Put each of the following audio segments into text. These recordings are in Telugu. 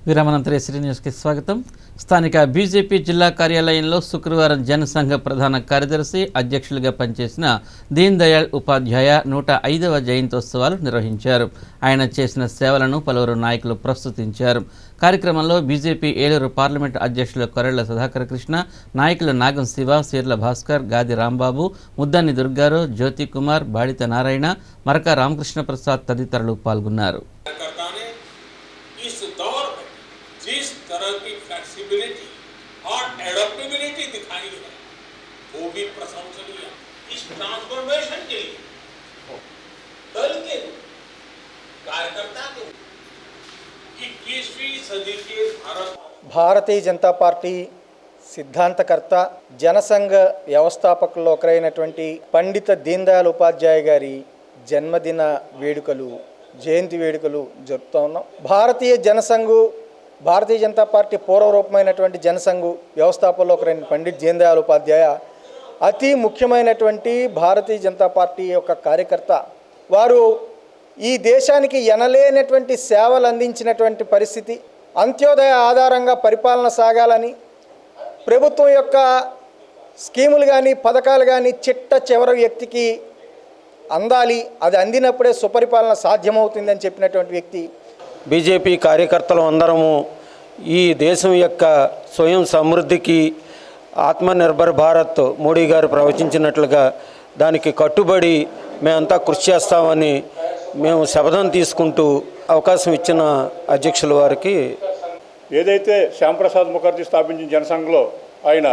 విరామనంతరం శ్రీ న్యూస్కి స్వాగతం. స్థానిక బీజేపీ జిల్లా కార్యాలయంలో శుక్రవారం జనసంఘ ప్రధాన కార్యదర్శి అధ్యక్షులుగా పనిచేసిన దీన్ దయాళ్ ఉపాధ్యాయ 105వ జయంతోత్సవాలు నిర్వహించారు. ఆయన చేసిన సేవలను పలువురు నాయకులు ప్రస్తుతించారు. కార్యక్రమంలో బీజేపీ ఏలూరు పార్లమెంటు అధ్యక్షులు కొరెళ్ల సుధాకర్ కృష్ణ, నాయకులు నాగం శివ, సీర్ల భాస్కర్, గాది రాంబాబు, ముద్దాని దుర్గారావు, జ్యోతి కుమార్, బాడిత నారాయణ, మరక రామకృష్ణ ప్రసాద్ తదితరులు పాల్గొన్నారు. जिस तरह की फ्लेक्सिबिलिटी और एडप्टेबिलिटी दिखाई है वो भी प्रशंसनीय। इस ट्रांसफॉर्मेशन के लिए दल के कार्यकर्ता के 21वीं सदी के భారతీయ జనతా పార్టీ సిద్ధాంతకర్త జనసంఘ వ్యవస్థాపకుల్లో ఒకరైనటువంటి పండిత దీన్ దయాళ్ ఉపాధ్యాయ గారి జన్మదిన వేడుకలు, జయంతి వేడుకలు జరుపుతూ ఉన్నాం. భారతీయ జనతా పార్టీ పూర్వరూపమైనటువంటి జనసంఘ్ వ్యవస్థాపకుల్లో ఒకరైన పండిట్ దీన్ దయాళ్ ఉపాధ్యాయ అతి ముఖ్యమైనటువంటి భారతీయ జనతా పార్టీ యొక్క కార్యకర్త. వారు ఈ దేశానికి ఎనలేనటువంటి సేవలు అందించినటువంటి పరిస్థితి. అంత్యోదయ ఆధారంగా పరిపాలన సాగాలని, ప్రభుత్వం యొక్క స్కీములు కానీ పథకాలు కానీ చిట్ట చివరి వ్యక్తికి అందాలి, అది అందినప్పుడే సుపరిపాలన సాధ్యమవుతుందని చెప్పినటువంటి వ్యక్తి. బీజేపీ కార్యకర్తలు అందరము ఈ దేశం యొక్క స్వయం సమృద్ధికి ఆత్మనిర్భర్ భారత్ మోడీ గారు ప్రవచించినట్లుగా దానికి కట్టుబడి మేమంతా కృషి చేస్తామని మేము శపథం తీసుకుంటూ అవకాశం ఇచ్చిన అధ్యక్షుల వారికి, ఏదైతే శ్యాంప్రసాద్ ముఖర్జీ స్థాపించిన జనసంఘలో ఆయన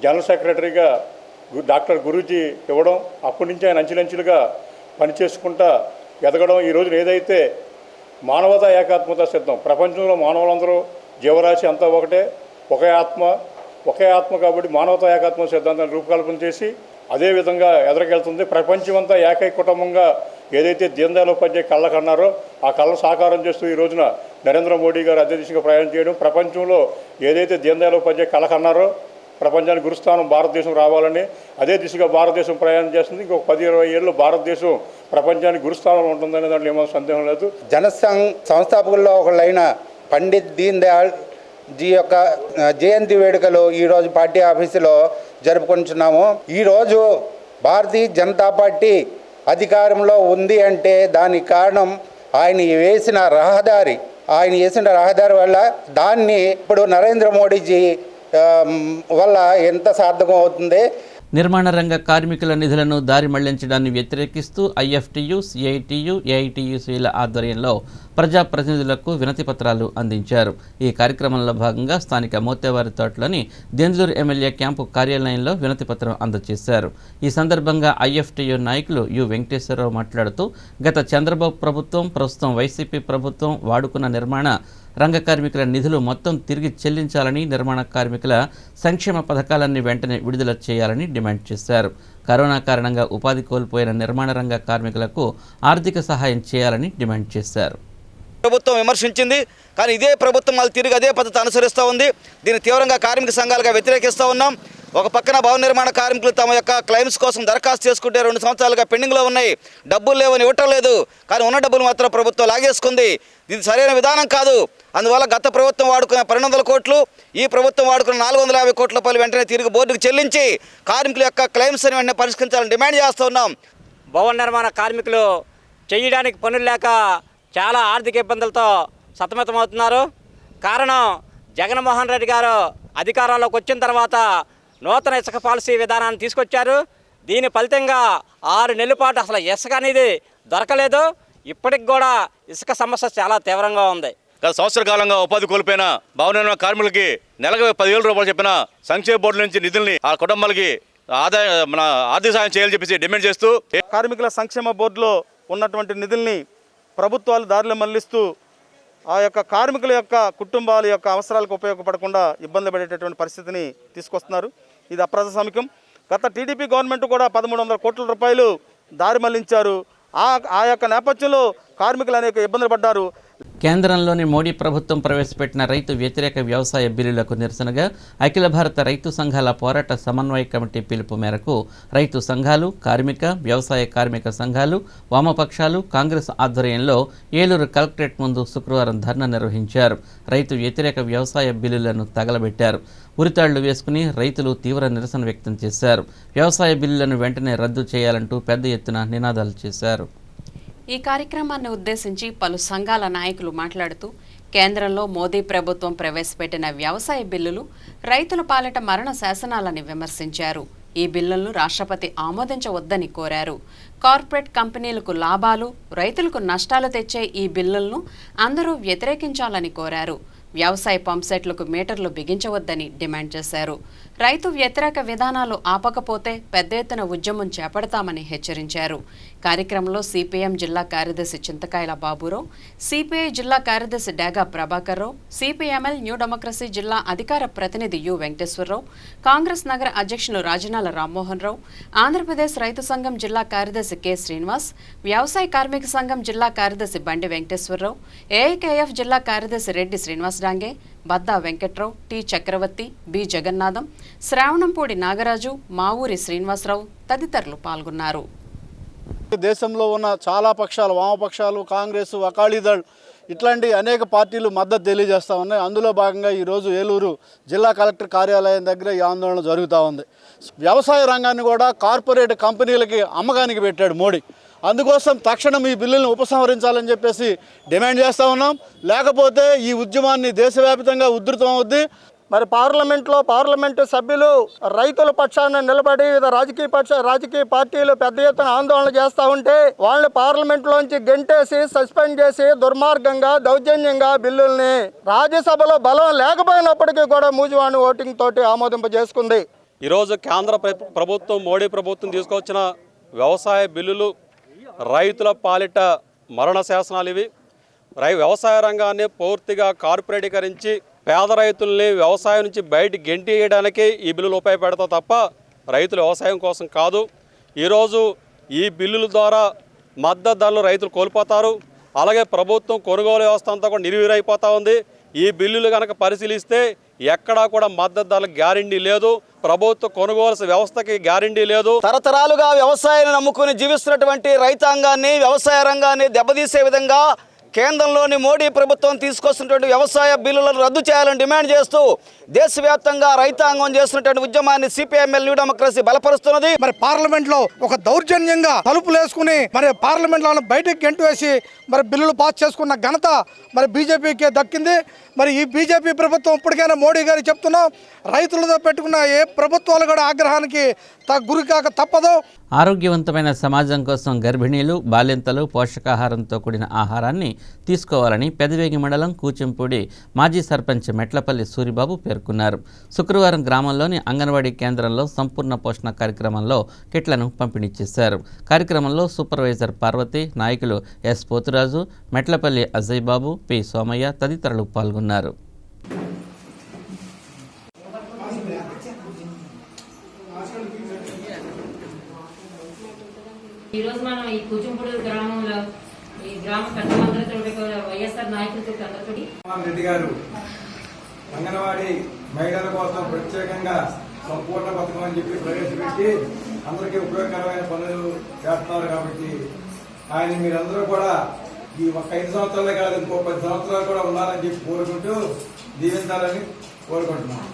జనరల్ సెక్రటరీగా డాక్టర్ గురూజీ ఇవ్వడం, అప్పటి నుంచి ఆయన అంచెలంచెలుగా పనిచేసుకుంటా ఎదగడం, ఈ రోజున ఏదైతే మానవతా ఏకాత్మత సిద్ధం, ప్రపంచంలో మానవులందరూ జీవరాశి అంతా ఒకటే, ఒకే ఆత్మ కాబట్టి మానవతా ఏకాత్మ సిద్ధాంతాన్ని రూపకల్పన చేసి అదేవిధంగా ఎదరకెళ్తుంది. ప్రపంచమంతా ఏకైక కుటుంబంగా ఏదైతే దీన్ దయాళ్ ఉపాధ్యాయ కళ్ళ కన్నారో ఆ కళ్ళ సాకారం చేస్తూ ఈ రోజున నరేంద్ర మోడీ గారు అదే దిశగా ప్రయాణం చేయడం, ప్రపంచంలో ఏదైతే దీన్ దయాళ్ ఉపాధ్యాయ కళ్ళ కన్నారో ప్రపంచానికి గురుస్థానం భారతదేశం రావాలని అదే దిశగా భారతదేశం ప్రయాణం చేస్తుంది. ఇంకొక 10-20 ఏళ్ళు భారతదేశం ప్రపంచానికి గురుస్థానంలో ఉంటుందనే దాంట్లో ఏమో సందేహం లేదు. జనసంఘ్ సంస్థాపకుల్లో ఒకళ్ళైన పండిత్ దీన్ దయాళ్ జీ యొక్క జయంతి వేడుకలు ఈరోజు పార్టీ ఆఫీసులో జరుపుకుంటున్నాము. ఈరోజు భారతీయ జనతా పార్టీ అధికారంలో ఉంది అంటే దానికి కారణం ఆయన వేసిన రహదారి వల్ల దాన్ని ఇప్పుడు నరేంద్ర మోడీజీ వల్ల ఎంత సార్థకం అవుతుంది. నిర్మాణ రంగ కార్మికుల నిధులను దారి మళ్లించడాన్ని వ్యతిరేకిస్తూ ఐఎఫ్టీయూ, సిఐటియు, ఏఐటియుసిల ఆధ్వర్యంలో ప్రజాప్రతినిధులకు వినతి పత్రాలు అందించారు. ఈ కార్యక్రమంలో భాగంగా స్థానిక మోతేవారి తోటలోని దెందులూరు ఎమ్మెల్యే క్యాంపు కార్యాలయంలో వినతి పత్రం అందజేశారు. ఈ సందర్భంగా ఐఎఫ్టీయూ నాయకులు యు వెంకటేశ్వరరావు మాట్లాడుతూ గత చంద్రబాబు ప్రభుత్వం, ప్రస్తుతం వైసీపీ ప్రభుత్వం వాడుకున్న నిర్మాణ రంగ కార్మికుల నిధులు మొత్తం తిరిగి చెల్లించాలని, నిర్మాణ కార్మికుల సంక్షేమ పథకాలన్నీ వెంటనే విడుదల చేయాలని డిమాండ్ చేశారు. కరోనా కారణంగా ఉపాధి కోల్పోయిన నిర్మాణ రంగ కార్మికులకు ఆర్థిక సహాయం చేయాలని డిమాండ్ చేశారు. ప్రభుత్వం విమర్శించింది, కానీ ఇదే ప్రభుత్వం మళ్ళీ తిరిగి అదే పద్ధతి అనుసరిస్తూ ఉంది. దీన్ని తీవ్రంగా కార్మిక సంఘాలుగా వ్యతిరేకిస్తూ ఉన్నాం. ఒక పక్కన భవన నిర్మాణ కార్మికులు తమ యొక్క క్లెయిమ్స్ కోసం దరఖాస్తు చేసుకుంటే 2 సంవత్సరాలుగా పెండింగ్లో ఉన్నాయి, డబ్బులు లేవని ఇవ్వటం లేదు, కానీ ఉన్న డబ్బులు మాత్రం ప్రభుత్వం లాగేసుకుంది. ఇది సరైన విధానం కాదు. అందువల్ల గత ప్రభుత్వం వాడుకున్న 1200 కోట్లు, ఈ ప్రభుత్వం వాడుకున్న 450 కోట్ల రూపాయలు వెంటనే తిరిగి బోర్డుకు చెల్లించి కార్మికుల యొక్క క్లెయిమ్స్ అని వెంటనే పరిష్కరించాలని డిమాండ్ చేస్తూ ఉన్నాం. భవన నిర్మాణ కార్మికులు చేయడానికి పనులు లేక చాలా ఆర్థిక ఇబ్బందులతో సతమతమవుతున్నారు. కారణం జగన్మోహన్ రెడ్డి గారు అధికారంలోకి వచ్చిన తర్వాత నూతన ఇసుక పాలసీ విధానాన్ని తీసుకొచ్చారు. దీని ఫలితంగా 6 నెలల పాటు అసలు ఇసుక అనేది దొరకలేదు. ఇప్పటికి కూడా ఇసుక సమస్య చాలా తీవ్రంగా ఉంది. గత సంవత్సర కాలంగా ఉపాధి కోల్పోయిన భవన నిర్మాణ కార్మికులకి నెలకు 10,000 రూపాయలు చెప్పిన సంక్షేమ బోర్డు నుంచి నిధుల్ని ఆ కుటుంబాలకి ఆర్థిక సాయం చేయాలని చెప్పేసి డిమాండ్ చేస్తూ కార్మికుల సంక్షేమ బోర్డులో ఉన్నటువంటి నిధుల్ని ప్రభుత్వాలు దారిలో మళ్లిస్తూ ఆ యొక్క కార్మికుల యొక్క కుటుంబాల యొక్క అవసరాలకు ఉపయోగపడకుండా ఇబ్బంది పడేటటువంటి పరిస్థితిని తీసుకొస్తున్నారు. ఇది అప్రజాస్వామికం. గత టీడీపీ గవర్నమెంట్ కూడా 1,300 కోట్ల రూపాయలు దారి మళ్లించారు. ఆ యొక్క నేపథ్యంలో కార్మికులు అనేక ఇబ్బందులు పడ్డారు. కేంద్రంలోని మోడీ ప్రభుత్వం ప్రవేశపెట్టిన రైతు వ్యతిరేక వ్యవసాయ బిల్లులకు నిరసనగా అఖిల భారత రైతు సంఘాల పోరాట సమన్వయ కమిటీ పిలుపు మేరకు రైతు సంఘాలు, కార్మిక, వ్యవసాయ కార్మిక సంఘాలు, వామపక్షాలు, కాంగ్రెస్ ఆధ్వర్యంలో ఏలూరు కలెక్టరేట్ ముందు శుక్రవారం ధర్నా నిర్వహించారు. రైతు వ్యతిరేక వ్యవసాయ బిల్లులను తగలబెట్టారు. ఉరితాళ్లు వేసుకుని రైతులు తీవ్ర నిరసన వ్యక్తం చేశారు. వ్యవసాయ బిల్లులను వెంటనే రద్దు చేయాలంటూ పెద్ద ఎత్తున నినాదాలు చేశారు. ఈ కార్యక్రమాన్ని ఉద్దేశించి పలు సంఘాల నాయకులు మాట్లాడుతూ కేంద్రంలో మోదీ ప్రభుత్వం ప్రవేశపెట్టిన వ్యవసాయ బిల్లులు రైతుల పాలిట మరణ శాసనాలని విమర్శించారు. ఈ బిల్లులను రాష్ట్రపతి ఆమోదించవద్దని కోరారు. కార్పొరేట్ కంపెనీలకు లాభాలు, రైతులకు నష్టాలు తెచ్చే ఈ బిల్లులను అందరూ వ్యతిరేకించాలని కోరారు. వ్యవసాయ పంప్సెట్లకు మీటర్లు బిగించవద్దని డిమాండ్ చేశారు. రైతు వ్యతిరేక విధానాలు ఆపకపోతే పెద్ద ఎత్తున ఉద్యమం చేపడతామని హెచ్చరించారు. కార్యక్రమంలో సిపిఎం జిల్లా కార్యదర్శి చింతకాయల బాబురావు, సిపిఐ జిల్లా కార్యదర్శి డేగా Prabhakar Rao, CPML new democracy జిల్లా అధికార ప్రతినిధి యు వెంకటేశ్వరరావు, కాంగ్రెస్ నగర అధ్యక్షులు రాజనాల రామ్మోహన్ రావు, ఆంధ్రప్రదేశ్ రైతు సంఘం జిల్లా కార్యదర్శి కె శ్రీనివాస్, వ్యవసాయ కార్మిక సంఘం జిల్లా కార్యదర్శి బండి వెంకటేశ్వరరావు, ఏఐకేఎఫ్ జిల్లా కార్యదర్శి రెడ్డి శ్రీనివాస్ డాంగే, బద్దా వెంకట్రావు, టి చక్రవర్తి, బి జగన్నాథం, శ్రావణంపూడి నాగరాజు, మావూరి శ్రీనివాసరావు తదితరులు పాల్గొన్నారు. దేశంలో ఉన్న చాలా పక్షాలు, వామపక్షాలు, కాంగ్రెస్, అకాలీదళ్ ఇట్లాంటి అనేక పార్టీలు మద్దతు తెలియజేస్తూ ఉన్నాయి. అందులో భాగంగా ఈరోజు ఏలూరు జిల్లా కలెక్టర్ కార్యాలయం దగ్గర ఈ ఆందోళన జరుగుతూ ఉంది. వ్యవసాయ రంగాన్ని కూడా కార్పొరేట్ కంపెనీలకి అమ్మకానికి పెట్టాడు మోడీ. అందుకోసం తక్షణం ఈ బిల్లులను ఉపసంహరించాలని చెప్పేసి డిమాండ్ చేస్తూ ఉన్నాం. లేకపోతే ఈ ఉద్యమాన్ని దేశవ్యాప్తంగా ఉధృతం అవుద్ది. మరి పార్లమెంటు సభ్యులు రైతుల పక్షాన నిలబడి వివిధ రాజకీయ పార్టీలు పెద్ద ఎత్తున ఆందోళన చేస్తూ ఉంటే వాళ్ళని పార్లమెంట్లోంచి గెంటేసి సస్పెండ్ చేసి దుర్మార్గంగా దౌర్జన్యంగా బిల్లుల్ని రాజ్యసభలో బలం లేకపోయినప్పటికీ కూడా మూజువాణి ఓటింగ్ తోటి ఆమోదింపజేసుకుంది. ఈరోజు కేంద్ర ప్రభుత్వం, మోడీ ప్రభుత్వం తీసుకొచ్చిన వ్యవసాయ బిల్లులు రైతుల పాలిట మరణ శాసనాలు. ఇవి వ్యవసాయ రంగాన్ని పూర్తిగా కార్పొరేటీకరించి పేద రైతుల్ని వ్యవసాయం నుంచి బయటికి గెంటేయడానికే ఈ బిల్లులు ఉపయోగపడతాయి తప్ప రైతులు వ్యవసాయం కోసం కాదు. ఈరోజు ఈ బిల్లుల ద్వారా మద్దతు ధరలు రైతులు కోల్పోతారు. అలాగే ప్రభుత్వం కొనుగోలు వ్యవస్థ అంతా కూడా నిర్వీరైపోతూ ఉంది. ఈ బిల్లులు కనుక పరిశీలిస్తే ఎక్కడా కూడా మద్దతు ధరలకు గ్యారంటీ లేదు. ప్రభుత్వ కొనుగోలు వ్యవస్థకి గ్యారంటీ లేదు. తరతరాలుగా వ్యవసాయాన్ని నమ్ముకుని జీవిస్తున్నటువంటి రైతాంగాన్ని, వ్యవసాయ రంగాన్ని దెబ్బతీసే విధంగా కేంద్రంలోని మోడీ ప్రభుత్వం తీసుకొస్తున్నటువంటి వ్యవసాయ బిల్లులను రద్దు చేయాలని డిమాండ్ చేస్తూ దేశవ్యాప్తంగా రైతాంగం చేస్తున్నటువంటి ఉద్యమాన్ని సిపిఎంఎల్ న్యూ డెమోక్రసీ బలపరుస్తున్నది. మరి పార్లమెంట్ లో ఒక దౌర్జన్యంగా తలుపులు వేసుకుని మరి పార్లమెంట్ లో బయటకు గెంటు వేసి మరి బిల్లులు పాస్ చేసుకున్న ఘనత మరి బీజేపీకే దక్కింది. మరి ఈ బీజేపీ ప్రభుత్వం ఇప్పటికైనా మోడీ గారు చెప్తున్నాం, రైతులతో పెట్టుకున్న ఏ ప్రభుత్వాలు కూడా ఆగ్రహానికి గురి కాక తప్పదు. ఆరోగ్యవంతమైన సమాజం కోసం గర్భిణీలు, బాలింతలు పోషకాహారంతో కూడిన ఆహారాన్ని తీసుకోవాలని పెదవేగి మండలం కూచింపూడి మాజీ సర్పంచ్ మెట్లపల్లి సూరిబాబు పేర్కొన్నారు. శుక్రవారం గ్రామంలోని అంగన్వాడీ కేంద్రంలో సంపూర్ణ పోషణ కార్యక్రమంలో కిట్లను పంపిణీ చేశారు. కార్యక్రమంలో సూపర్వైజర్ పార్వతి, నాయకులు ఎస్ పోతురాజు, మెట్లపల్లి అజయ్ బాబు, పి సోమయ్య తదితరులు పాల్గొన్నారు. ఈరోజు మనం ఈ కూచింపూడి గ్రామంలో ఈ గ్రామ పెద్దలందరితో వైఎస్ఆర్ నాయకులతో రెడ్డి గారు అంగన్వాడీ మహిళల కోసం ప్రత్యేకంగా సంపూర్ణ పథకం అని చెప్పి ప్రవేశపెట్టి అందరికీ ఉపయోగకరమైన పనులు చేస్తున్నారు. కాబట్టి ఆయన మీరందరూ కూడా ఈ ఒక 5 సంవత్సరాలే కాదు, ఇంకో 10 సంవత్సరాలు కూడా ఉండాలని చెప్పి కోరుకుంటూ దీవించాలని కోరుకుంటున్నాం.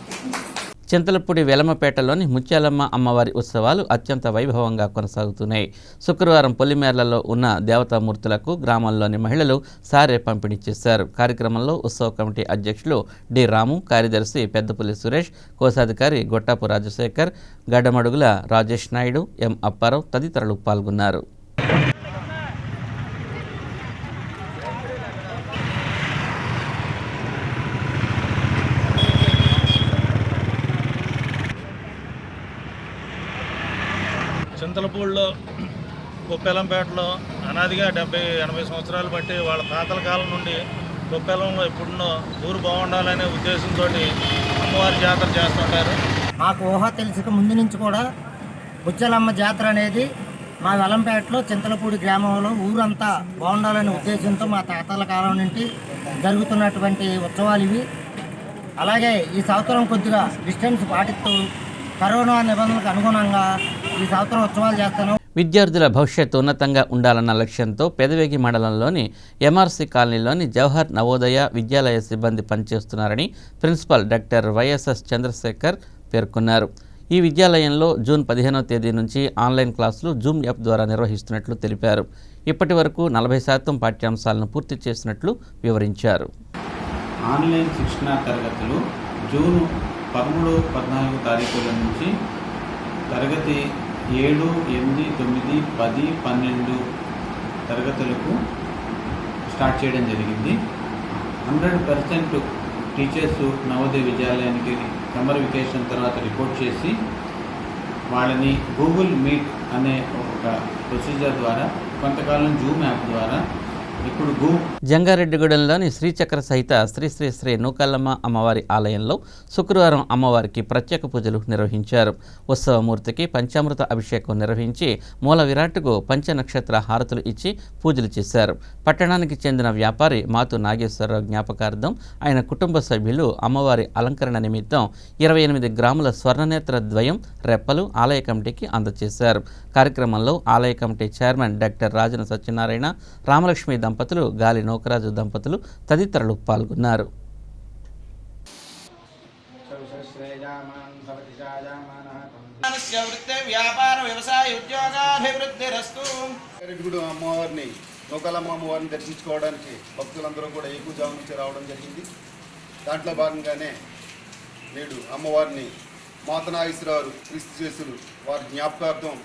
చింతలపూడి వెలమపేటలోని ముత్యాలమ్మ అమ్మవారి ఉత్సవాలు అత్యంత వైభవంగా కొనసాగుతున్నాయి. శుక్రవారం పొలిమేర్లలో ఉన్న దేవతామూర్తులకు గ్రామంలోని మహిళలు సారే పంపిణీ చేశారు. కార్యక్రమంలో ఉత్సవ కమిటీ అధ్యక్షులు డి రాము, కార్యదర్శి పెద్దపల్లి సురేష్, కోశాధికారి గొట్టాపు రాజశేఖర్, గడ్డమడుగుల రాజేష్ నాయుడు, ఎం అప్పారావు తదితరులు పాల్గొన్నారు. చింతలపూడిలో కొప్పెలంపేటలో అనాదిగా 70-80 సంవత్సరాలు బట్టి వాళ్ళ తాతల కాలం నుండి కొప్పెలంలో ఎప్పుడున్నో ఊరు బాగుండాలనే ఉద్దేశంతో అమ్మవారి జాతర చేస్తుంటారు. మాకు ఊహ తెలిసిన ముందు నుంచి కూడా ముత్యాలమ్మ జాతర అనేది మా వెల్లంపేటలో చింతలపూడి గ్రామంలో ఊరంతా బాగుండాలనే ఉద్దేశంతో మా తాతల కాలం నుండి జరుగుతున్నటువంటి ఉత్సవాలు ఇవి. అలాగే ఈ సంవత్సరం కొద్దిగా డిస్టెన్స్ పాటిస్తూ కరోనా నిబంధనలకు అనుగుణంగా ఈ సంవత్సరం ఉత్సవాలు చేస్తున్నాం. విద్యార్థుల భవిష్యత్తు ఉన్నతంగా ఉండాలన్న లక్ష్యంతో పెదవేగి మండలంలోని ఎంఆర్సీ కాలనీలోని జవహర్ నవోదయ విద్యాలయ సిబ్బంది పనిచేస్తున్నారని ప్రిన్సిపల్ డాక్టర్ వైఎస్ఎస్ చంద్రశేఖర్ పేర్కొన్నారు. ఈ విద్యాలయంలో జూన్ 15వ తేదీ నుంచి ఆన్లైన్ క్లాసులు జూమ్ యాప్ ద్వారా నిర్వహిస్తున్నట్లు తెలిపారు. ఇప్పటి వరకు 40% పాఠ్యాంశాలను పూర్తి చేసినట్లు వివరించారు. ఆన్లైన్ శిక్షణా తరగతులు జూన్ 13, 14 తారీఖుల నుంచి తరగతి 7, 8, 9, 10, 12 తరగతులకు స్టార్ట్ చేయడం జరిగింది. 100% టీచర్స్ నవోదయ విద్యాలయానికి సమ్మర్ వెకేషన్ తర్వాత రిపోర్ట్ చేసి వాళ్ళని గూగుల్ మీట్ అనే ఒక ప్రొసీజర్ ద్వారా కొంతకాలం జూమ్ యాప్ ద్వారా ఇప్పుడు జంగారెడ్డిగూడెంలోని శ్రీచక్ర సహిత శ్రీ శ్రీ శ్రీ నూకాలమ్మ అమ్మవారి ఆలయంలో శుక్రవారం అమ్మవారికి ప్రత్యేక పూజలు నిర్వహించారు. ఉత్సవమూర్తికి పంచామృత అభిషేకం నిర్వహించి మూల విరాట్కు పంచనక్షత్ర హారతులు ఇచ్చి పూజలు చేశారు. పట్టణానికి చెందిన వ్యాపారి మాతు నాగేశ్వరరావు జ్ఞాపకార్థం ఆయన కుటుంబ సభ్యులు అమ్మవారి అలంకరణ నిమిత్తం 28 గ్రాముల స్వర్ణనేత్ర ద్వయం రెప్పలు ఆలయ కమిటీకి అందజేశారు. కార్యక్రమంలో ఆలయ కమిటీ చైర్మన్ డాక్టర్ రాజన సత్యనారాయణ, రామలక్ష్మి దంపతులు, గాలి నోకరాజు దంపతులు తదితరులు పాల్గొన్నారు. అమ్మవారిని నూకాలమ్మ అమ్మవారిని దర్శించుకోవడానికి భక్తులందరూ కూడా ఎక్కువజాము నుంచి రావడం జరిగింది. దాంట్లో భాగంగానే నేడు అమ్మవారిని మాతనాగేశ్వరరావు క్రీస్తు చేసులు వారి జ్ఞాపకార్థం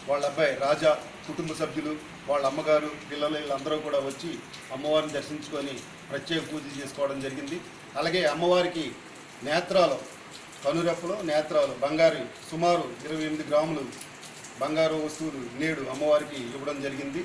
వాళ్ళ అబ్బాయి రాజా, కుటుంబ సభ్యులు, వాళ్ళ అమ్మగారు, పిల్లలు వీళ్ళందరూ కూడా వచ్చి అమ్మవారిని దర్శించుకొని ప్రత్యేక పూజ చేసుకోవడం జరిగింది. అలాగే అమ్మవారికి నేత్రాలు, కనురెప్పలు, నేత్రాలు బంగారు సుమారు 28 గ్రాములు బంగారు వస్తువులు నేడు అమ్మవారికి ఇవ్వడం జరిగింది.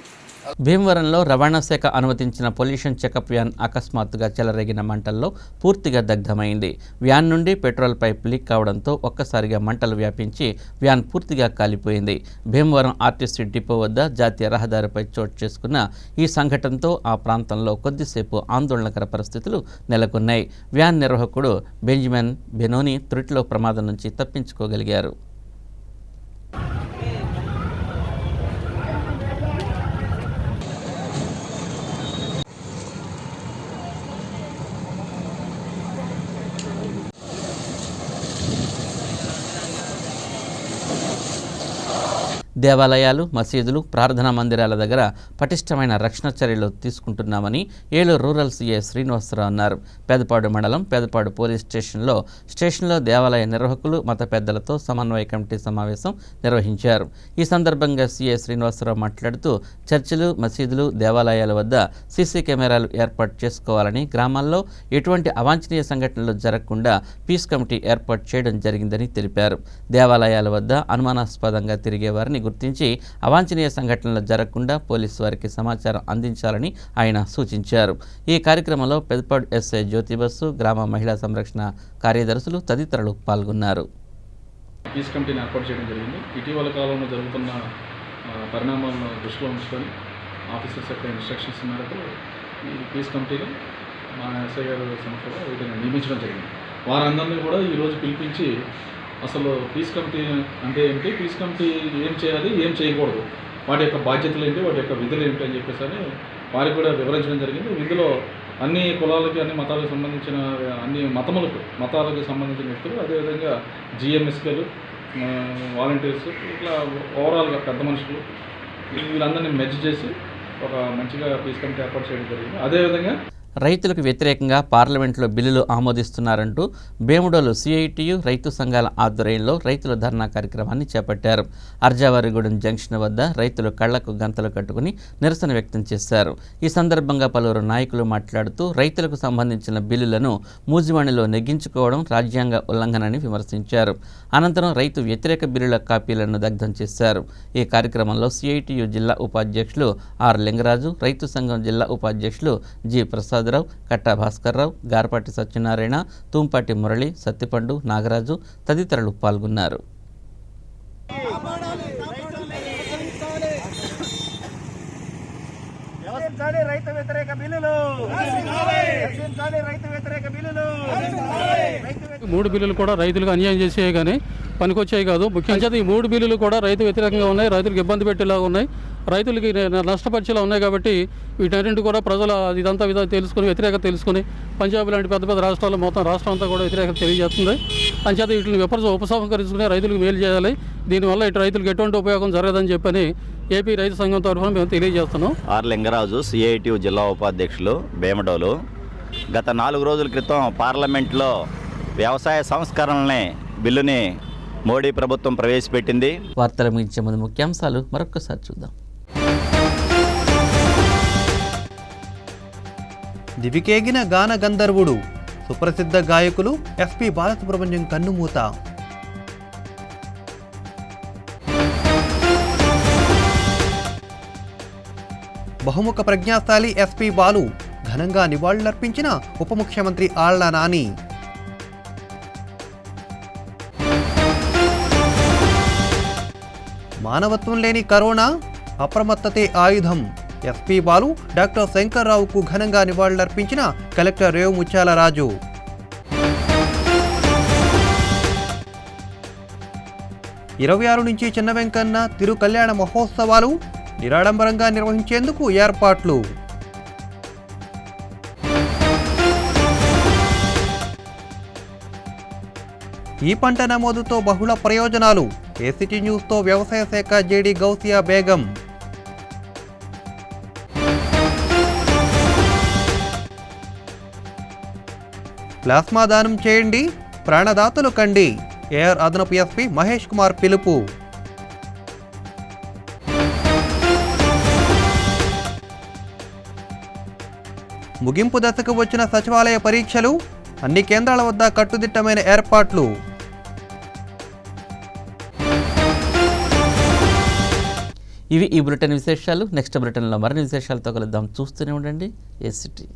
భీమవరంలో రవాణా శాఖ అనుమతించిన పొల్యూషన్ చెకప్ వ్యాన్ అకస్మాత్తుగా చెలరేగిన మంటల్లో పూర్తిగా దగ్ధమైంది. వ్యాన్ నుండి పెట్రోల్ పైప్ లీక్ కావడంతో ఒక్కసారిగా మంటలు వ్యాపించి వ్యాన్ పూర్తిగా కాలిపోయింది. భీమవరం ఆర్టీసీ డిపో వద్ద జాతీయ రహదారిపై చోటు చేసుకున్న ఈ సంఘటనతో ఆ ప్రాంతంలో కొద్దిసేపు ఆందోళనకర పరిస్థితులు నెలకొన్నాయి. వ్యాన్ నిర్వాహకుడు బెంజమిన్ బెనోని త్రుటిలో ప్రమాదం నుంచి తప్పించుకోగలిగారు. దేవాలయాలు, మసీదులు, ప్రార్థనా మందిరాల దగ్గర పటిష్టమైన రక్షణ చర్యలు తీసుకుంటున్నామని ఏలూరు రూరల్ సీఐ శ్రీనివాసరావు అన్నారు. పెదపాడు మండలం పెదపాడు పోలీస్ స్టేషన్లో దేవాలయ నిర్వాహకులు, మత పెద్దలతో సమన్వయ కమిటీ సమావేశం నిర్వహించారు. ఈ సందర్భంగా సీఐ శ్రీనివాసరావు మాట్లాడుతూ చర్చిలు, మసీదులు, దేవాలయాల వద్ద సీసీ కెమెరాలు ఏర్పాటు చేసుకోవాలని, గ్రామాల్లో ఎటువంటి అవాంఛనీయ సంఘటనలు జరగకుండా పీస్ కమిటీ ఏర్పాటు చేయడం జరిగిందని తెలిపారు. దేవాలయాల వద్ద అనుమానాస్పదంగా తిరిగే వారిని గుర్తించి అవాంఛనీయ సంఘటనలు జరగకుండా పోలీసు వారికి సమాచారం అందించాలని ఆయన సూచించారు. ఈ కార్యక్రమంలో పెదపాడు ఎస్ఐ జ్యోతిబస్సు, గ్రామ మహిళా సంరక్షణ కార్యదర్శులు తదితరులు పాల్గొన్నారు. పీస్ కమిటీని ఏర్పాటు చేయడం జరిగింది. ఇటీవల కాలంలో జరుగుతున్న పరిణామాలను దృష్టిలో ఉంచుకొని ఆఫీసర్స్ యొక్క ఇన్స్ట్రక్షన్స్ మేరకు ఈ పీస్ కమిటీని మా ఎస్ఐ గారు సమక్షంలో వీటిని నియమించడం జరిగింది. వారందరినీ కూడా ఈరోజు పిలిపించి అసలు పీస్ కమిటీ అంటే ఏంటి, పీస్ కమిటీ ఏం చేయాలి, ఏం చేయకూడదు, వాటి యొక్క బాధ్యతలు ఏంటి, వాటి యొక్క విధులు ఏంటి అని చెప్పేసి అని వారికి కూడా వివరించడం జరిగింది. ఇందులో అన్ని కులాలకి, అన్ని మతాలకు సంబంధించిన అన్ని మతాలకు సంబంధించిన వ్యక్తులు, అదేవిధంగా జిఎంఎస్కేలు, వాలంటీర్స్, ఇట్లా ఓవరాల్గా పెద్ద మనుషులు వీళ్ళందరినీ మెర్జ్ చేసి ఒక మంచిగా పీస్ కమిటీ ఏర్పాటు చేయడం జరిగింది. అదేవిధంగా రైతులకు వ్యతిరేకంగా పార్లమెంట్లో బిల్లులు ఆమోదిస్తున్నారంటూ భీముడోలు సిఐటియు రైతు సంఘాల ఆధ్వర్యంలో రైతుల ధర్నా కార్యక్రమాన్ని చేపట్టారు. అర్జావారిగూడెం జంక్షన్ వద్ద రైతులు కళ్లకు గంతలు కట్టుకుని నిరసన వ్యక్తం చేశారు. ఈ సందర్భంగా పలువురు నాయకులు మాట్లాడుతూ రైతులకు సంబంధించిన బిల్లులను మూజివాణిలో నెగ్గించుకోవడం రాజ్యాంగ ఉల్లంఘనని విమర్శించారు. అనంతరం రైతు వ్యతిరేక బిల్లుల కాపీలను దగ్ధం చేశారు. ఈ కార్యక్రమంలో సిఐటియు జిల్లా ఉపాధ్యక్షులు ఆర్ లింగరాజు, రైతు సంఘం జిల్లా ఉపాధ్యక్షులు జి ప్రసాద్, కట్టా భాస్కర్రావు, గార్పాటి సత్యనారాయణ, తూంపాటి మురళి, సత్తిపండు, నాగరాజు తదితరులు పాల్గొన్నారు. రైతు వ్యతిరేక బిల్లులు, రక్షించాలి రైతు వ్యతిరేక బిల్లులు. 3 బిల్లులు కూడా రైతులకు అన్యాయం చేసేవి కానీ పనికొచ్చాయి కాదు. ముఖ్యంగా ఈ 3 బిల్లులు కూడా రైతు వ్యతిరేకంగా ఉన్నాయి, రైతులకు ఇబ్బంది పెట్టేలాగా ఉన్నాయి, రైతులకి నష్టపరిచేలా ఉన్నాయి. కాబట్టి వీటన్నింటి కూడా ప్రజలు ఇదంతా తెలుసుకుని వ్యతిరేకత తెలుసుకుని పంజాబ్ లాంటి పెద్ద పెద్ద రాష్ట్రాల్లో మొత్తం రాష్ట్రం అంతా కూడా వ్యతిరేకత తెలియజేస్తుంది. అంచేత వీటిని ఉపసంహరించుకుని రైతులకు మేలు చేయాలి. దీనివల్ల ఇటు రైతులకు ఎటువంటి ఉపయోగం జరగదని చెప్పని ఏపీ రైతు సంఘం తరఫున మేము తెలియజేస్తున్నాం. ఆర్ లింగరాజు, సిఐటి జిల్లా ఉపాధ్యక్షులు, భీమడోలు. గత 4 రోజుల క్రితం పార్లమెంట్లో వ్యవసాయ సంస్కరణలనే బిల్లుని మోడీ ప్రభుత్వం ప్రవేశపెట్టింది. వార్తల ముగించే ముందు ముఖ్యాంశాలు మరొకసారి చూద్దాం. దివికేగిన గాన గంధర్వుడు సుప్రసిద్ధ గాయకులు ఎస్పి బాలసుబ్రహ్మణ్యం కన్నుమూత. బహుముఖ ప్రజ్ఞాశాలి ఎస్పి బాలు ఘనంగా నివాళులర్పించిన ఉప ముఖ్యమంత్రి ఆళ్ల నాని. మానవత్వం లేని కరోనా, అప్రమత్తతే ఆయుధం. ఎస్పీ బాలు డాక్టర్ శంకర్రావుకు ఘనంగా నివాళులర్పించిన కలెక్టర్ రేవు ముత్యాలరాజు. ఇరవై 26 నుంచి చిన్న వెంకన్న తిరు కళ్యాణ మహోత్సవాలు నిరాడంబరంగా నిర్వహించేందుకు ఏర్పాట్లు. ఈ పంట నమోదుతో బహుళ ప్రయోజనాలు. ఏసీటీ న్యూస్తో వ్యవసాయ శాఖ జేడీ గౌసియా బేగం. ప్లాస్మా దానం చేయండి, ప్రాణదాతలు కండి. ఏఆర్ అదనపు ఎస్పీ మహేష్ కుమార్ పిలుపు. ముగింపు దశకు వచ్చిన సచివాలయ పరీక్షలు, అన్ని కేంద్రాల వద్ద కట్టుదిట్టమైన ఏర్పాట్లు. ఇవి ఈ బులెటిన్ విశేషాలు. నెక్స్ట్ బులెటిన్లో మరిన్ని విశేషాలతో కలుద్దాం. చూస్తూనే ఉండండి ఏసీటీ.